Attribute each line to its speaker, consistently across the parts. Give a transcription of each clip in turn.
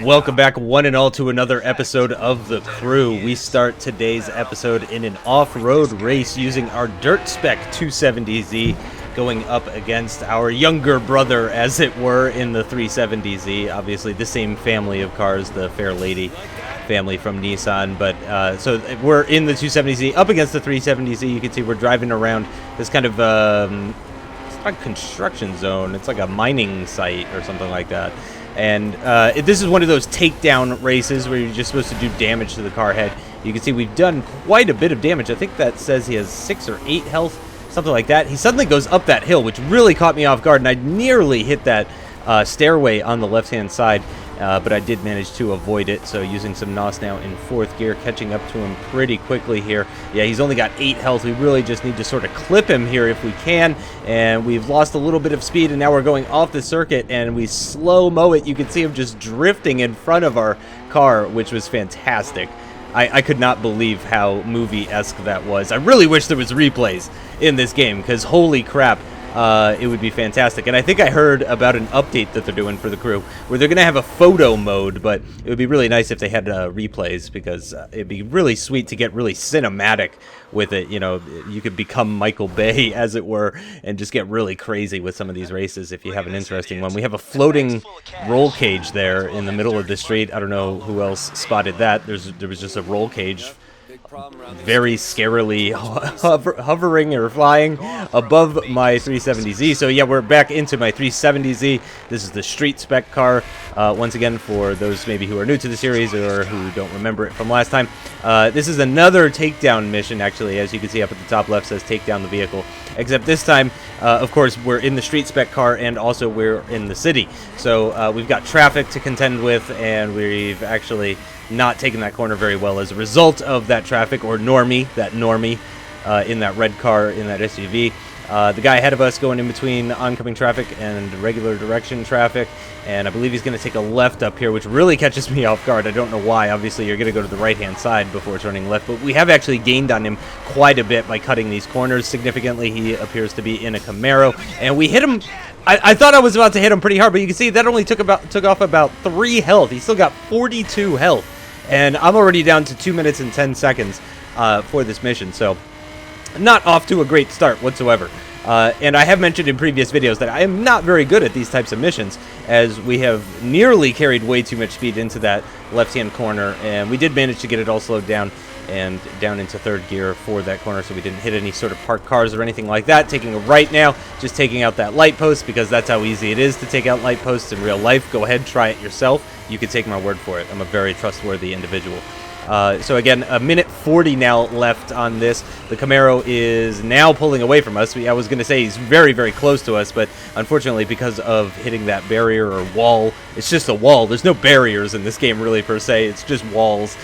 Speaker 1: Welcome back, one and all, to another episode of The Crew. We start today's episode in an off-road race using our dirt spec 270Z, going up against our younger brother, as it were, in the 370Z. Obviously, the same family of cars, the Fair Lady family from Nissan. But so we're in the 270Z up against the 370Z. You can see we're driving around this kind of it's not a construction zone. It's like a mining site or something like that. And this is one of those takedown races where you're just supposed to do damage to the car head. You can see we've done quite a bit of damage. I think that says he has 6 or 8 health, something like that. He suddenly goes up that hill, which really caught me off guard, and I nearly hit that stairway on the left-hand side, but I did manage to avoid it. So using some NOS now in 4th gear, catching up to him pretty quickly here. Yeah, he's only got 8 health. We really just need to sort of clip him here if we can, and we've lost a little bit of speed, and now we're going off the circuit, and we slow-mo it. You can see him just drifting in front of our car, which was fantastic. I could not believe how movie-esque that was. I really wish there was replays in this game, because holy crap, it would be fantastic. And I think I heard about an update that they're doing for The Crew where they're going to have a photo mode, but it would be really nice if they had replays, because it'd be really sweet to get really cinematic with it. You know, you could become Michael Bay, as it were, and just get really crazy with some of these races if you have an interesting one. We have a floating roll cage there in the middle of the street. I don't know who else spotted that. There was just a roll cage very scarily hovering or flying above my 370Z. So yeah, we're back into my 370Z. This is the street spec car. Once again, for those maybe who are new to the series or who don't remember it from last time, this is another takedown mission, actually. As you can see up at the top left, says take down the vehicle. Except this time, of course, we're in the street spec car, and also we're in the city. So we've got traffic to contend with, and we've actually not taken that corner very well as a result of that traffic, or that normie in that red car, in that SUV. The guy ahead of us going in between oncoming traffic and regular direction traffic, and I believe he's going to take a left up here, which really catches me off guard. I don't know why. Obviously, you're going to go to the right-hand side before turning left, but we have actually gained on him quite a bit by cutting these corners significantly. He appears to be in a Camaro, and we hit him. I thought I was about to hit him pretty hard, but you can see that only took off about 3 health. He still got 42 health, and I'm already down to 2 minutes and 10 seconds for this mission, so not off to a great start whatsoever. And I have mentioned in previous videos that I am not very good at these types of missions, as we have nearly carried way too much speed into that left-hand corner, and we did manage to get it all slowed down and down into 3rd gear for that corner, so we didn't hit any sort of parked cars or anything like that. Taking a right now, just taking out that light post, because that's how easy it is to take out light posts in real life. Go ahead, try it yourself. You can take my word for it. I'm a very trustworthy individual. So again, 1:40 now left on this. The Camaro is now pulling away from us. I was going to say he's very, very close to us, but unfortunately, because of hitting that barrier or wall, it's just a wall. There's no barriers in this game, really, per se. It's just walls.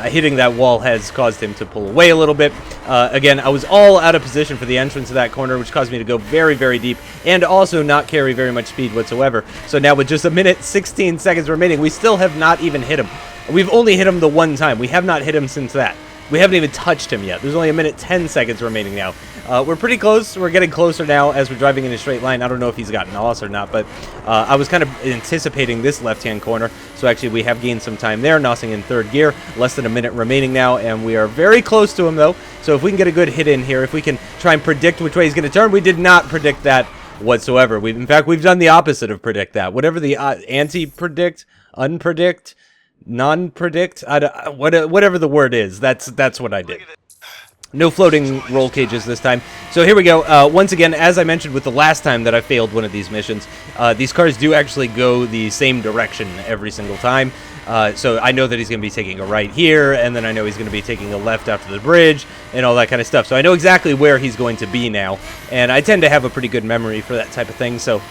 Speaker 1: Hitting that wall has caused him to pull away a little bit. Again, I was all out of position for the entrance of that corner, which caused me to go very, very deep and also not carry very much speed whatsoever. So now with just 1:16 seconds remaining, we still have not even hit him. We've only hit him the one time. We have not hit him since that. We haven't even touched him yet. There's only 1:10 seconds remaining now. We're pretty close. We're getting closer now as we're driving in a straight line. I don't know if he's got NOS or not, but I was kind of anticipating this left-hand corner. So actually, we have gained some time there, NOSing in 3rd gear. Less than a minute remaining now, and we are very close to him, though. So if we can get a good hit in here, if we can try and predict which way he's going to turn, we did not predict that whatsoever. In fact, we've done the opposite of predict that. Whatever the anti-predict, unpredict, non-predict, whatever the word is, that's what I did. No floating roll cages this time. So here we go. Once again, as I mentioned with the last time that I failed one of these missions, these cars do actually go the same direction every single time. So I know that he's going to be taking a right here, and then I know he's going to be taking a left after the bridge, and all that kind of stuff. So I know exactly where he's going to be now, and I tend to have a pretty good memory for that type of thing, so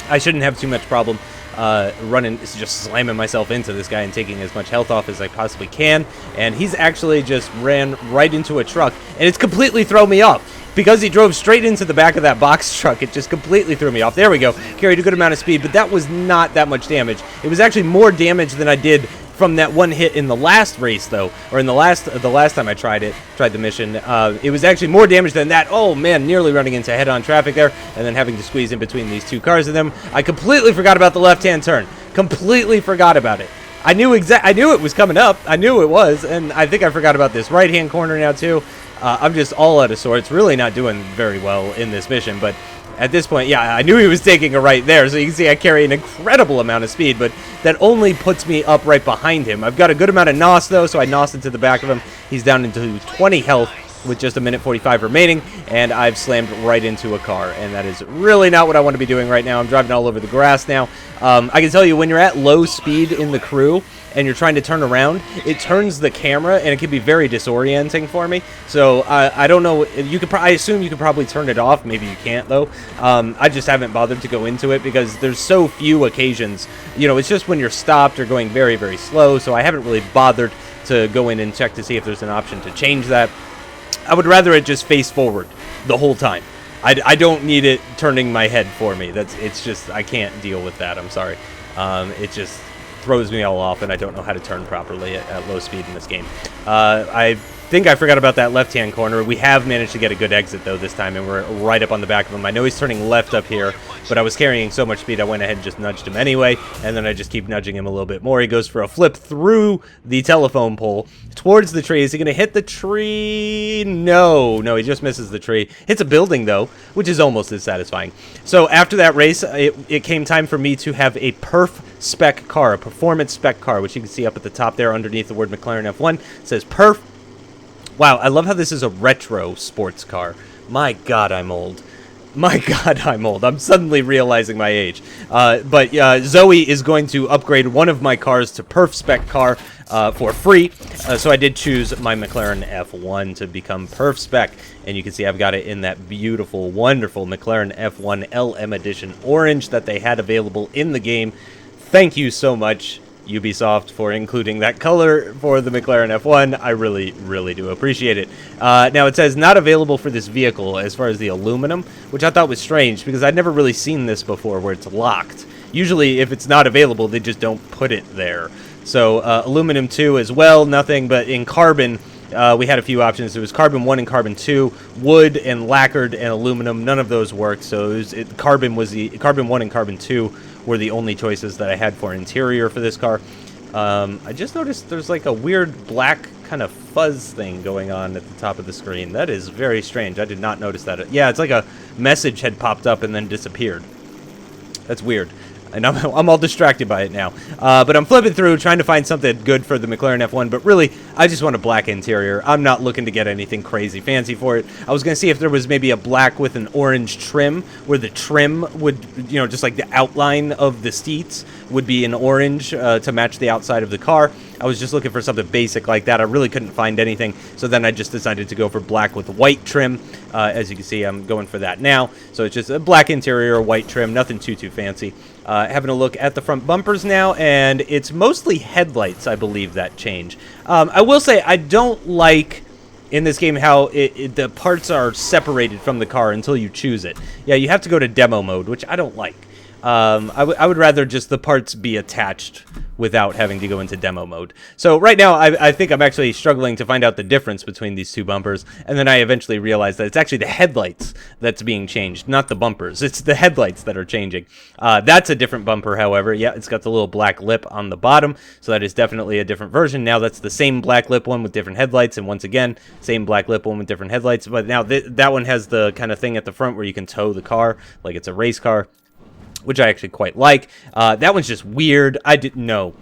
Speaker 1: I shouldn't have too much problem just slamming myself into this guy and taking as much health off as I possibly can. And he's actually just ran right into a truck, and it's completely thrown me off. Because he drove straight into the back of that box truck, it just completely threw me off. There we go. Carried a good amount of speed, but that was not that much damage. It was actually more damage than I did from that one hit in the last race, though, or in the last time I tried the mission. It was actually more damage than that. Oh man, nearly running into head-on traffic there, and then having to squeeze in between these two cars of them. I completely forgot about the left-hand turn. Completely forgot about it. I knew it was coming up. I knew it was, and I think I forgot about this right-hand corner now too. I'm just all out of sorts. Really not doing very well in this mission, but at this point, yeah, I knew he was taking a right there, so you can see I carry an incredible amount of speed, but that only puts me up right behind him. I've got a good amount of NOS, though, so I NOS into the back of him. He's down into 20 health with just 1:45 remaining, and I've slammed right into a car, and that is really not what I want to be doing right now. I'm driving all over the grass now. I can tell you, when you're at low speed in the crew, and you're trying to turn around, it turns the camera, and it can be very disorienting for me. So I don't know. I assume you could probably turn it off. Maybe you can't though. I just haven't bothered to go into it because there's so few occasions. You know, it's just when you're stopped or going very, very slow. So I haven't really bothered to go in and check to see if there's an option to change that. I would rather it just face forward the whole time. I don't need it turning my head for me. It's just I can't deal with that. I'm sorry. It just throws me all off, and I don't know how to turn properly at low speed in this game. I think I forgot about that left-hand corner. We have managed to get a good exit, though, this time, and we're right up on the back of him. I know he's turning left up here, but I was carrying so much speed, I went ahead and just nudged him anyway, and then I just keep nudging him a little bit more. He goes for a flip through the telephone pole towards the tree. Is he going to hit the tree? No, he just misses the tree. Hits a building, though, which is almost as satisfying. So after that race, it came time for me to have a perf spec car, a performance spec car, which you can see up at the top there underneath the word McLaren F1. It says perf. Wow, I love how this is a retro sports car. My God, I'm old. My God, I'm old. I'm suddenly realizing my age. But Zoe is going to upgrade one of my cars to perf spec car for free. So I did choose my McLaren F1 to become perf spec. And you can see I've got it in that beautiful, wonderful McLaren F1 LM Edition orange that they had available in the game. Thank you so much, Ubisoft, for including that color for the McLaren F1. I really, really do appreciate it. Now, it says not available for this vehicle as far as the aluminum, which I thought was strange because I'd never really seen this before where it's locked. Usually, if it's not available, they just don't put it there. So, aluminum 2 as well, nothing, but in carbon, we had a few options. There was carbon 1 and carbon 2, wood and lacquered and aluminum. None of those worked, so carbon 1 and carbon 2 were the only choices that I had for interior for this car. I just noticed there's like a weird black kind of fuzz thing going on at the top of the screen. That is very strange. I did not notice that. Yeah, it's like a message had popped up and then disappeared. That's weird. And I'm all distracted by it now. But I'm flipping through, trying to find something good for the McLaren F1. But really, I just want a black interior. I'm not looking to get anything crazy fancy for it. I was going to see if there was maybe a black with an orange trim, where the trim would, you know, just like the outline of the seats would be in orange to match the outside of the car. I was just looking for something basic like that. I really couldn't find anything. So then I just decided to go for black with white trim. As you can see, I'm going for that now. So it's just a black interior, white trim, nothing too fancy. Having a look at the front bumpers now, and it's mostly headlights, I believe, that change. I will say I don't like in this game how the parts are separated from the car until you choose it. Yeah, you have to go to demo mode, which I don't like. I would rather just the parts be attached without having to go into demo mode. So right now, I think I'm actually struggling to find out the difference between these two bumpers, and then I eventually realized that it's actually the headlights that's being changed, not the bumpers. It's the headlights that are changing. That's a different bumper, however. Yeah, it's got the little black lip on the bottom, so that is definitely a different version. Now that's the same black lip one with different headlights, and once again, same black lip one with different headlights, but now that one has the kind of thing at the front where you can tow the car, like it's a race car, which I actually quite like. That one's just weird. No.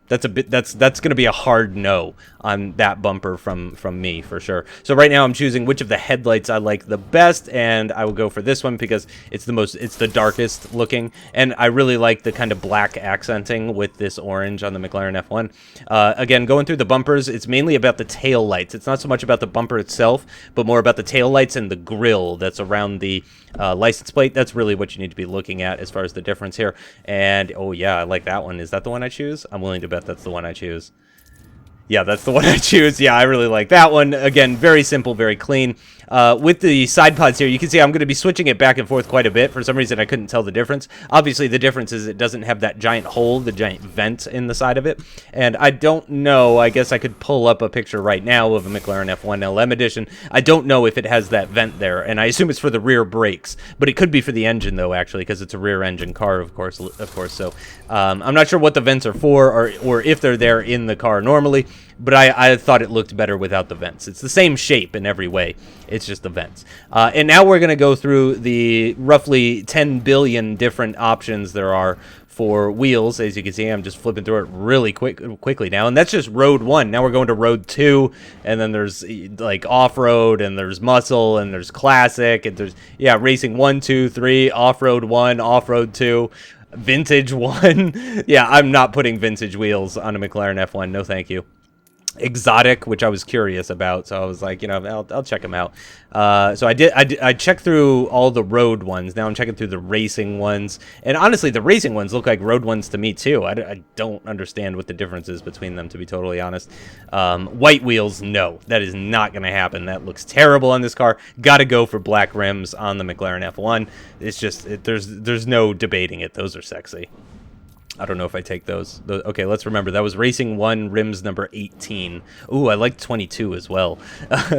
Speaker 1: That's going to be a hard no on that bumper from me for sure. So right now I'm choosing which of the headlights I like the best, and I will go for this one because it's the darkest looking, and I really like the kind of black accenting with this orange on the McLaren F1. Again, going through the bumpers, it's mainly about the tail lights. It's not so much about the bumper itself, but more about the tail lights and the grille that's around the license plate. That's really what you need to be looking at as far as the difference here. And oh yeah, I like that one. Is that the one I choose? I'm willing to bet that's the one I choose. Yeah, that's the one I choose. Yeah, I really like that one. Again, very simple, very clean. With the side pods here, you can see I'm going to be switching it back and forth quite a bit. For some reason, I couldn't tell the difference. Obviously, the difference is it doesn't have that giant hole, the giant vent in the side of it. And I don't know, I guess I could pull up a picture right now of a McLaren F1 LM Edition. I don't know if it has that vent there, and I assume it's for the rear brakes. But it could be for the engine, though, actually, because it's a rear-engine car, of course. So I'm not sure what the vents are for or if they're there in the car normally. But I thought it looked better without the vents. It's the same shape in every way. It's just the vents. And now we're going to go through the roughly 10 billion different options there are for wheels. As you can see, I'm just flipping through it really quickly now. And that's just Road 1. Now we're going to Road 2. And then there's like off-road, and there's muscle, and there's classic, and there's, yeah, racing 1, 2, 3, off-road 1, off-road 2. Vintage 1. Yeah, I'm not putting vintage wheels on a McLaren F1. No, thank you. Exotic, which I was curious about, so I was like, you know, I'll check them out. So I checked through all the road ones. Now I'm checking through the racing ones, and honestly, the racing ones look like road ones to me too. I don't understand what the difference is between them, to be totally honest. White wheels, no, that is not going to happen. That looks terrible on this car. Got to go for black rims on the McLaren F1. It's just there's no debating it. Those are sexy. I don't know if I take those. Okay, let's remember. That was Racing 1, rims number 18. Ooh, I like 22 as well.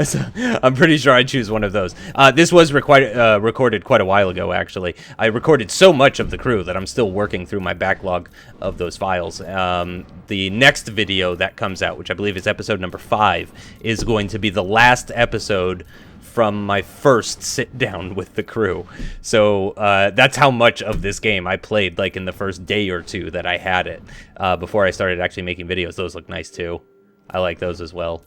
Speaker 1: So I'm pretty sure I'd choose one of those. This was recorded quite a while ago, actually. I recorded so much of the crew that I'm still working through my backlog of those files. The next video that comes out, which I believe is episode number 5, is going to be the last episode from my first sit down with the crew. So that's how much of this game I played, like in the first day or two that I had it, before I started actually making videos. Those look nice too. I like those as well.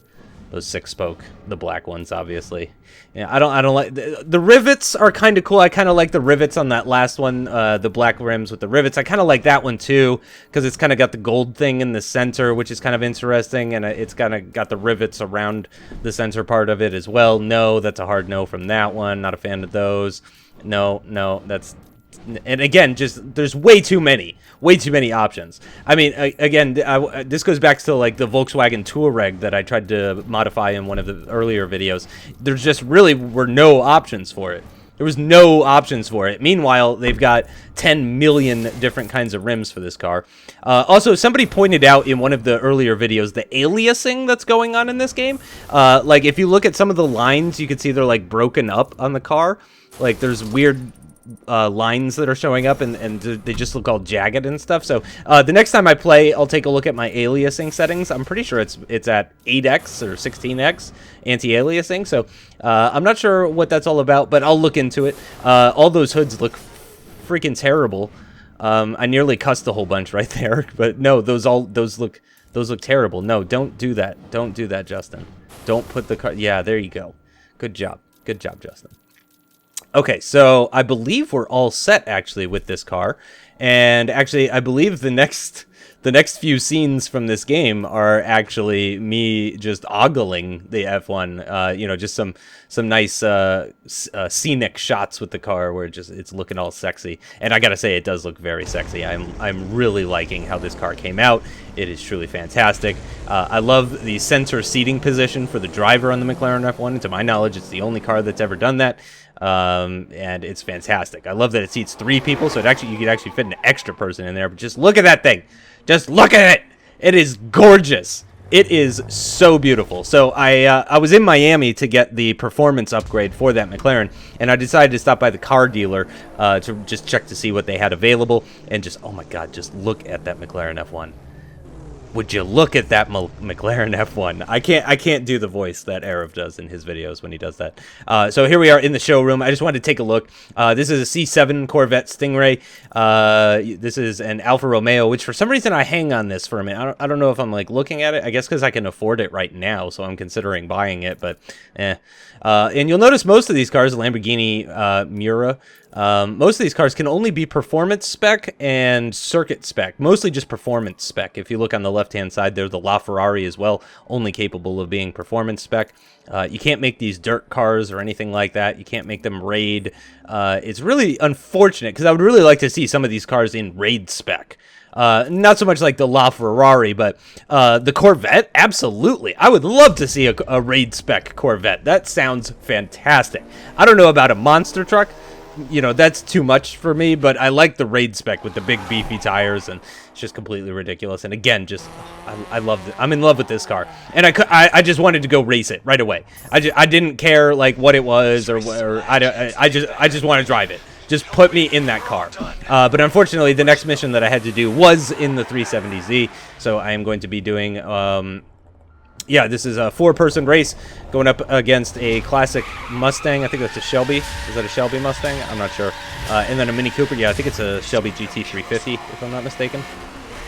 Speaker 1: Those 6-spoke, the black ones, obviously. Yeah, I don't like the rivets are kind of cool. I kind of like the rivets on that last one, the black rims with the rivets. I kind of like that one too, because it's kind of got the gold thing in the center, which is kind of interesting, and it's kind of got the rivets around the center part of it as well. No, that's a hard no from that one. Not a fan of those. No, that's. And again, just there's way too many options. I mean, again, this goes back to like the Volkswagen Touareg that I tried to modify in one of the earlier videos. There's just really were no options for it. There was no options for it. Meanwhile, they've got 10 million different kinds of rims for this car. Also, somebody pointed out in one of the earlier videos the aliasing that's going on in this game. Like, if you look at some of the lines, you can see they're like broken up on the car. Like, there's weird lines that are showing up, and they just look all jagged and stuff. So the next time I play, I'll take a look at my aliasing settings. I'm pretty sure it's at 8x or 16x anti-aliasing. So I'm not sure what that's all about, but I'll look into it. All those hoods look freaking terrible. I nearly cussed a whole bunch right there, but no, those look terrible. No, don't do that. Don't do that, Justin. Don't put the car. Yeah, there you go. Good job, Justin. Okay, so I believe we're all set, actually, with this car. And actually, I believe the next few scenes from this game are actually me just ogling the F1. You know, just some nice scenic shots with the car where it's looking all sexy. And I gotta say, it does look very sexy. I'm really liking how this car came out. It is truly fantastic. I love the center seating position for the driver on the McLaren F1. And to my knowledge, it's the only car that's ever done that. And it's fantastic. I love that it seats 3 people, so you could actually fit an extra person in there. But just look at that thing. Just look at it. It is gorgeous. It is so beautiful. So I was in Miami to get the performance upgrade for that McLaren, and I decided to stop by the car dealer to just check to see what they had available. And just, oh my God, just look at that McLaren F1. Would you look at that McLaren F1? I can't do the voice that Arif does in his videos when he does that. So here we are in the showroom. I just wanted to take a look. This is a C7 Corvette Stingray. This is an Alfa Romeo, which for some reason I hang on this for a minute. I don't know if I'm like looking at it. I guess because I can afford it right now, so I'm considering buying it. But and you'll notice most of these cars, Lamborghini Miura. Most of these cars can only be performance spec and circuit spec, mostly just performance spec. If you look on the left-hand side, there's the LaFerrari as well, only capable of being performance spec. You can't make these dirt cars or anything like that. You can't make them raid. It's really unfortunate because I would really like to see some of these cars in raid spec. Not so much like the LaFerrari, but the Corvette, absolutely. I would love to see a raid spec Corvette. That sounds fantastic. I don't know about a monster truck. You know, that's too much for me, but I like the raid spec with the big beefy tires, and it's just completely ridiculous. And again, just I love it. I'm in love with this car, and I just wanted to go race it right away. I didn't care like what it was or I just want to drive it. Just put me in that car. But unfortunately, the next mission that I had to do was in the 370Z, so I am going to be doing yeah, this is a 4-person race going up against a classic Mustang. I think that's a Shelby. Is that a Shelby Mustang? I'm not sure. And then a Mini Cooper. Yeah, I think it's a Shelby GT350, if I'm not mistaken.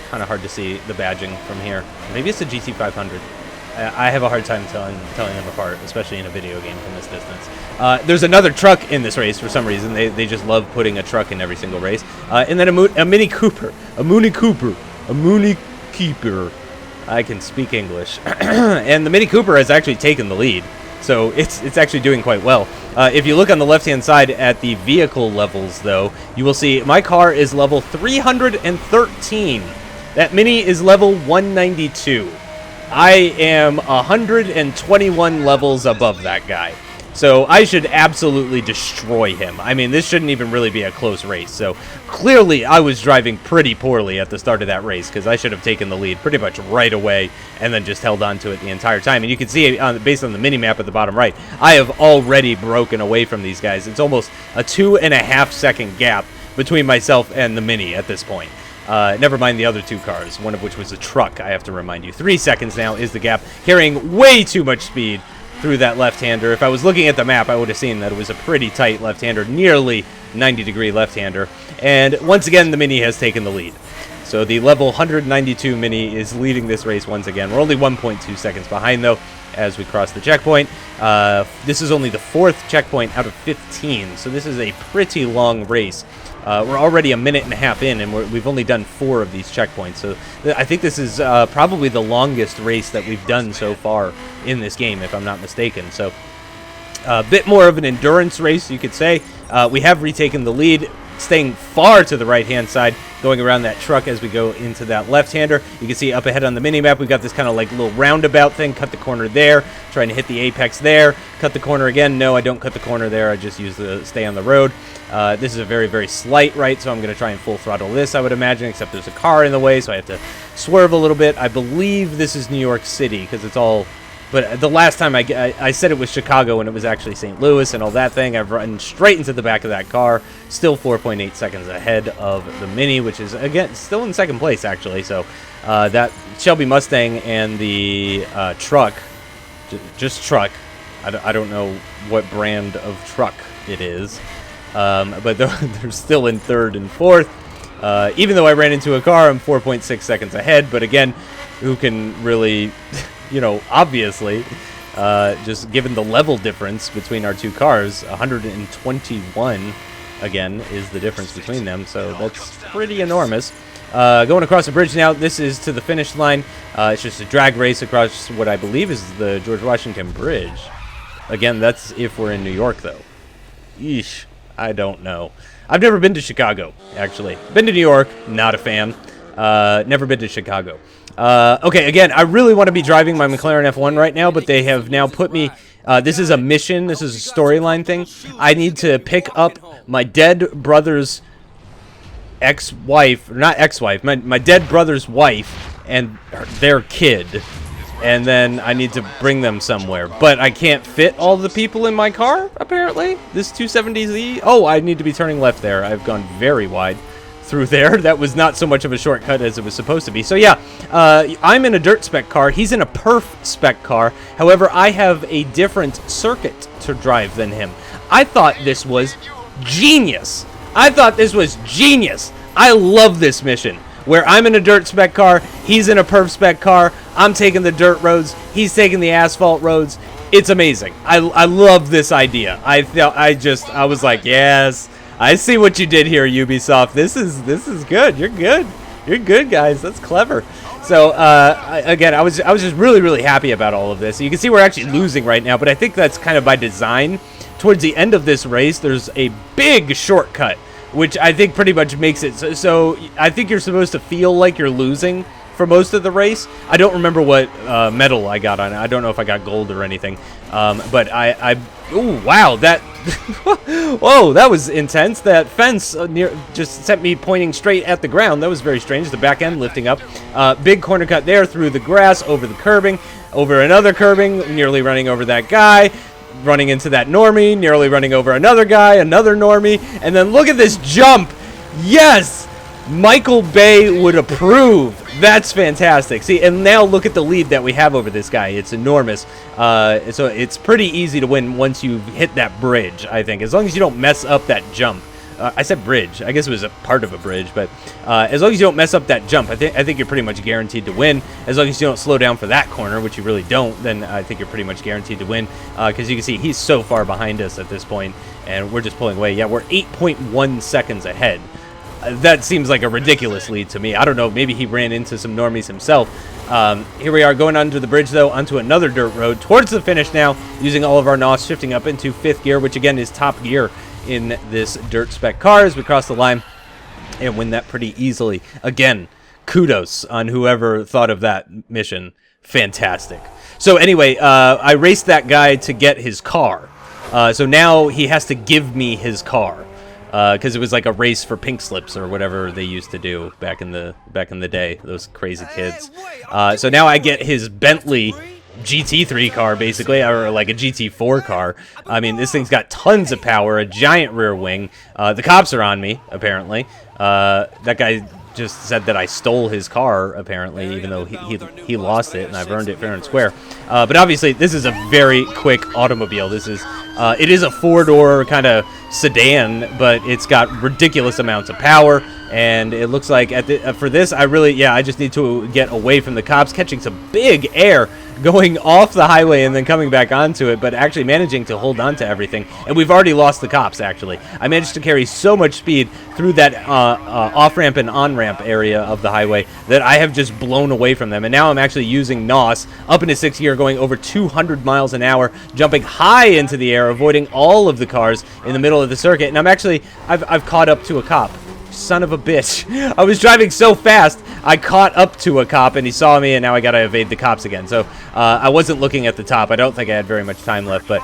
Speaker 1: Kind of hard to see the badging from here. Maybe it's a GT500. I have a hard time telling them apart, especially in a video game from this distance. There's another truck in this race for some reason. They just love putting a truck in every single race. And then a Mini Cooper. A Mini Cooper. A Mini Keeper. I can speak English. And the Mini Cooper has actually taken the lead, so it's actually doing quite well. If you look on the left-hand side at the vehicle levels, though, you will see my car is level 313. That Mini is level 192. I am 121 levels above that guy. So I should absolutely destroy him. I mean, this shouldn't even really be a close race. So clearly I was driving pretty poorly at the start of that race, because I should have taken the lead pretty much right away and then just held on to it the entire time. And you can see, based on the mini-map at the bottom right, I have already broken away from these guys. It's almost a 2.5-second gap between myself and the Mini at this point. Never mind the other two cars, one of which was a truck, I have to remind you. 3 seconds now is the gap, carrying way too much speed through that left-hander. If I was looking at the map, I would have seen that it was a pretty tight left-hander, nearly 90-degree left-hander. And once again, the Mini has taken the lead. So the level 192 Mini is leading this race once again. We're only 1.2 seconds behind, though, as we cross the checkpoint. This is only the 4th checkpoint out of 15, so this is a pretty long race. We're already a minute and a half in, and we've only done 4 of these checkpoints. So I think this is probably the longest race that we've done so far in this game, if I'm not mistaken. So a bit more of an endurance race, you could say. We have retaken the lead, staying far to the right-hand side, going around that truck as we go into that left-hander. You can see up ahead on the mini-map, we've got this kind of like little roundabout thing. Cut the corner there, trying to hit the apex there. Cut the corner again. No, I don't cut the corner there. I just use the stay on the road. This is a very, very slight right, so I'm going to try and full throttle this, I would imagine, except there's a car in the way, so I have to swerve a little bit. I believe this is New York City, because it's all... But the last time I said it was Chicago, and it was actually St. Louis and all that thing. I've run straight into the back of that car, still 4.8 seconds ahead of the Mini, which is, again, still in second place, actually. So that Shelby Mustang and the truck, just truck, I don't know what brand of truck it is, but they're still in 3rd and 4th. Even though I ran into a car, I'm 4.6 seconds ahead. But again, who can really... You know, obviously, just given the level difference between our two cars, 121, again, is the difference between them, so that's pretty enormous. Going across the bridge now, this is to the finish line. It's just a drag race across what I believe is the George Washington Bridge. Again, that's if we're in New York, though. Yeesh, I don't know. I've never been to Chicago, actually. Been to New York, not a fan. Never been to Chicago. Okay, again, I really want to be driving my McLaren F1 right now, but they have now put me... this is a mission. This is a storyline thing. I need to pick up my dead brother's ex-wife... Not ex-wife. My dead brother's wife and their kid. And then I need to bring them somewhere. But I can't fit all the people in my car, apparently. This 270Z... Oh, I need to be turning left there. I've gone very wide through there. That was not so much of a shortcut as it was supposed to be. So yeah, I'm in a dirt spec car. He's in a perf spec car. However, I have a different circuit to drive than him. I thought this was genius. I thought this was genius. I love this mission where I'm in a dirt spec car. He's in a perf spec car. I'm taking the dirt roads. He's taking the asphalt roads. It's amazing. I love this idea. I was like, yes. I see what you did here, Ubisoft. This is good. You're good. You're good, guys. That's clever. So again, I was just really happy about all of this. You can see we're actually losing right now, but I think that's kind of by design. Towards the end of this race, there's a big shortcut which I think pretty much makes it so I think you're supposed to feel like you're losing for most of the race. I don't remember what medal I got on it. I don't know if I got gold or anything. But oh wow, that whoa, that was intense. That fence just sent me pointing straight at the ground. That was very strange. The back end lifting up. Big corner cut there through the grass, over the curbing, over another curbing, nearly running over that guy, running into that normie, nearly running over another guy, another normie, and then look at this jump. Yes! Michael Bay would approve. That's fantastic. See, and now look at the lead that we have over this guy. It's enormous. So it's pretty easy to win once you hit that bridge, I think. As long as you don't mess up that jump. I said bridge. I guess it was a part of a bridge, but as long as you don't mess up that jump, I think you're pretty much guaranteed to win. As long as you don't slow down for that corner, which you really don't, then I think you're pretty much guaranteed to win. Because you can see he's so far behind us at this point, and we're just pulling away. Yeah, we're 8.1 seconds ahead. That seems like a ridiculous lead to me. I don't know. Maybe he ran into some normies himself. Here we are going under the bridge, though, onto another dirt road towards the finish now, using all of our NOS, shifting up into 5th gear, which, again, is top gear in this dirt spec car as we cross the line and win that pretty easily. Again, kudos on whoever thought of that mission. Fantastic. So anyway, I raced that guy to get his car. So now he has to give me his car. Because it was like a race for pink slips or whatever they used to do back in the day, those crazy kids. So now I get his Bentley GT3 car, basically, or like a GT4 car. I mean, this thing's got tons of power, a giant rear wing. The cops are on me, apparently. That guy just said that I stole his car, apparently, even though he lost it, and I've earned it fair and square. But obviously, this is a very quick automobile. This is it is a four-door kind of sedan, but it's got ridiculous amounts of power, and it looks like for this, I just need to get away from the cops, catching some big air, going off the highway and then coming back onto it, but actually managing to hold on to everything. And we've already lost the cops, actually. I managed to carry so much speed through that off-ramp and on-ramp area of the highway that I have just blown away from them. And now I'm actually using NOS up into 6th gear, going over 200 miles an hour, jumping high into the air, avoiding all of the cars in the middle of the circuit. And I've caught up to a cop. Son of a bitch. I was driving so fast, I caught up to a cop, and he saw me, and now I gotta evade the cops again. So I wasn't looking at the top. I don't think I had very much time left, but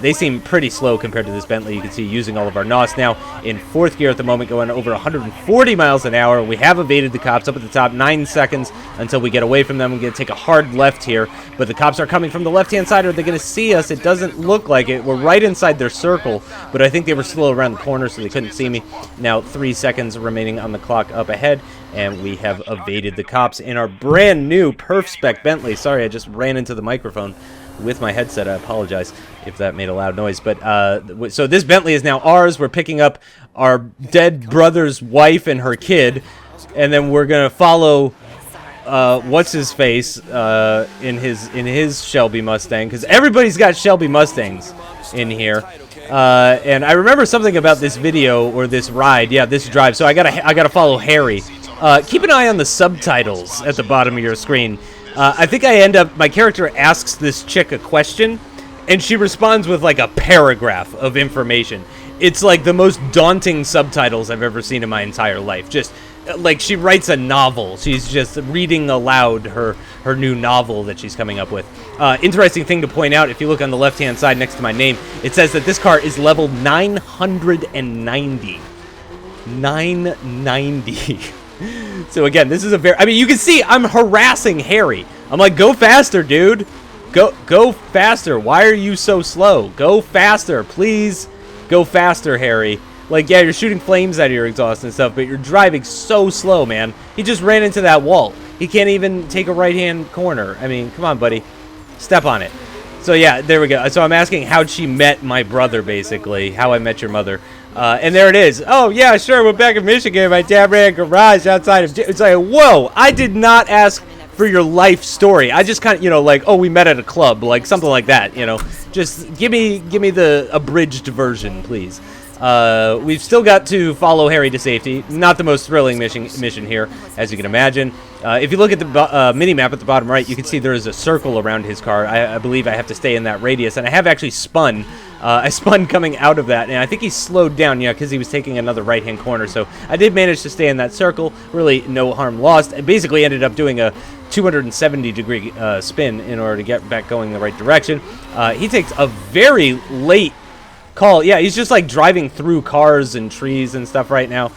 Speaker 1: they seem pretty slow compared to this Bentley. You can see using all of our NOS now in 4th gear at the moment, going over 140 miles an hour. We have evaded the cops up at the top. 9 seconds until we get away from them. We're going to take a hard left here, but the cops are coming from the left-hand side. Are they going to see us? It doesn't look like it. We're right inside their circle, but I think they were slow around the corner, so they couldn't see me. Now 3 seconds remaining on the clock up ahead, and we have evaded the cops in our brand new perf spec Bentley. Sorry, I just ran into the microphone with my headset. I apologize if that made a loud noise, but so this Bentley is now ours. We're picking up our dead brother's wife and her kid, and then we're gonna follow what's his face in his Shelby Mustang, because everybody's got Shelby Mustangs in here. And I remember something about this video or this ride. Yeah, this drive. So I gotta follow Harry. Keep an eye on the subtitles at the bottom of your screen. I think my character asks this chick a question, and she responds with like a paragraph of information. It's like the most daunting subtitles I've ever seen in my entire life. Just like she writes a novel. She's just reading aloud her new novel that she's coming up with. Interesting thing to point out, if you look on the left-hand side next to my name, it says that this car is level 990. 990. So again, this is I mean, you can see I'm harassing Harry. I'm like, go faster, dude. Go faster. Why are you so slow? Go faster, please. Go faster, Harry. Like, yeah, you're shooting flames out of your exhaust and stuff, but you're driving so slow, man. He just ran into that wall. He can't even take a right-hand corner. I mean, come on, buddy. Step on it. So, yeah, there we go. So I'm asking how she met my brother, basically. How I met your mother. And there it is. Oh, yeah, sure. We're back in Michigan. My dad ran a garage outside of... It's like, whoa, I did not ask for your life story. I just kind of, like, oh, we met at a club. Like, something like that, Just give me the abridged version, please. We've still got to follow Harry to safety. Not the most thrilling mission here, as you can imagine. If you look at the mini-map at the bottom right, you can see there is a circle around his car. I believe I have to stay in that radius, and I have actually spun. I spun coming out of that, and I think he slowed down, yeah, because he was taking another right-hand corner. So I did manage to stay in that circle. Really, no harm lost. I basically ended up doing a 270-degree spin in order to get back going the right direction. He takes a very late call. Yeah, he's just like driving through cars and trees and stuff right now.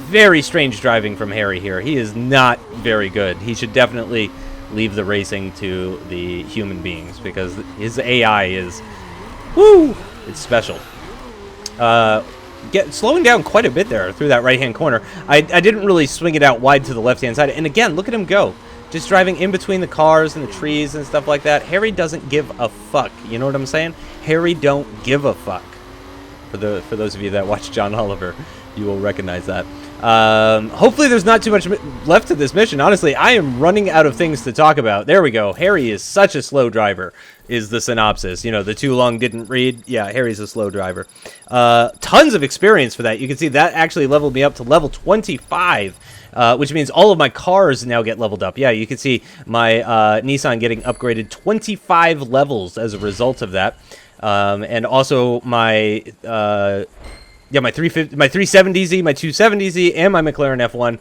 Speaker 1: Very strange driving from Harry here. He is not very good. He should definitely leave the racing to the human beings because his AI is, woo, it's special. Slowing down quite a bit there through that right-hand corner. I didn't really swing it out wide to the left-hand side. And again, look at him go. Just driving in between the cars and the trees and stuff like that. Harry doesn't give a fuck. You know what I'm saying? Harry don't give a fuck. For those of you that watch John Oliver, you will recognize that. Hopefully there's not too much left to this mission. Honestly, I am running out of things to talk about. There we go. Harry is such a slow driver, is the synopsis. You know, the too long didn't read. Yeah, Harry's a slow driver. Tons of experience for that. You can see that actually leveled me up to level 25. Which means all of my cars now get leveled up. Yeah, you can see my Nissan getting upgraded 25 levels as a result of that. And also my my 370Z, my 270Z, and my McLaren F1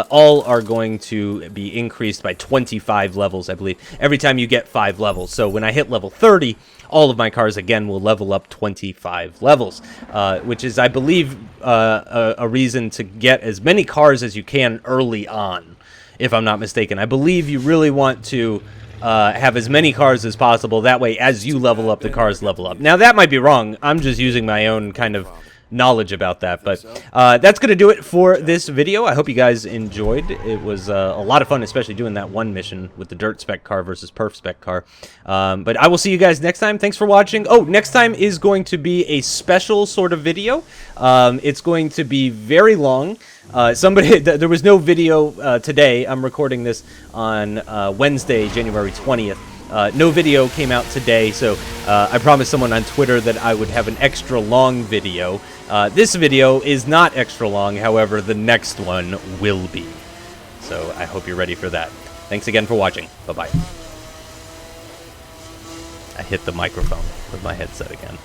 Speaker 1: all are going to be increased by 25 levels, I believe, every time you get 5 levels. So when I hit level 30, all of my cars, again, will level up 25 levels, which is, I believe, a reason to get as many cars as you can early on, if I'm not mistaken. I believe you really want to have as many cars as possible. That way, as you level up, the cars level up. Now, that might be wrong. I'm just using my own kind of knowledge about that, but that's gonna do it for this video. I hope you guys enjoyed. It was a lot of fun, especially doing that one mission with the dirt spec car versus perf spec car. But I will see you guys next time. Thanks for watching. Oh, next time is going to be a special sort of video. It's going to be very long. There was no video today. I'm recording this on Wednesday, January 20th. No video came out today, so I promised someone on Twitter that I would have an extra long video. This video is not extra long, however, the next one will be. So I hope you're ready for that. Thanks again for watching. Bye-bye. I hit the microphone with my headset again.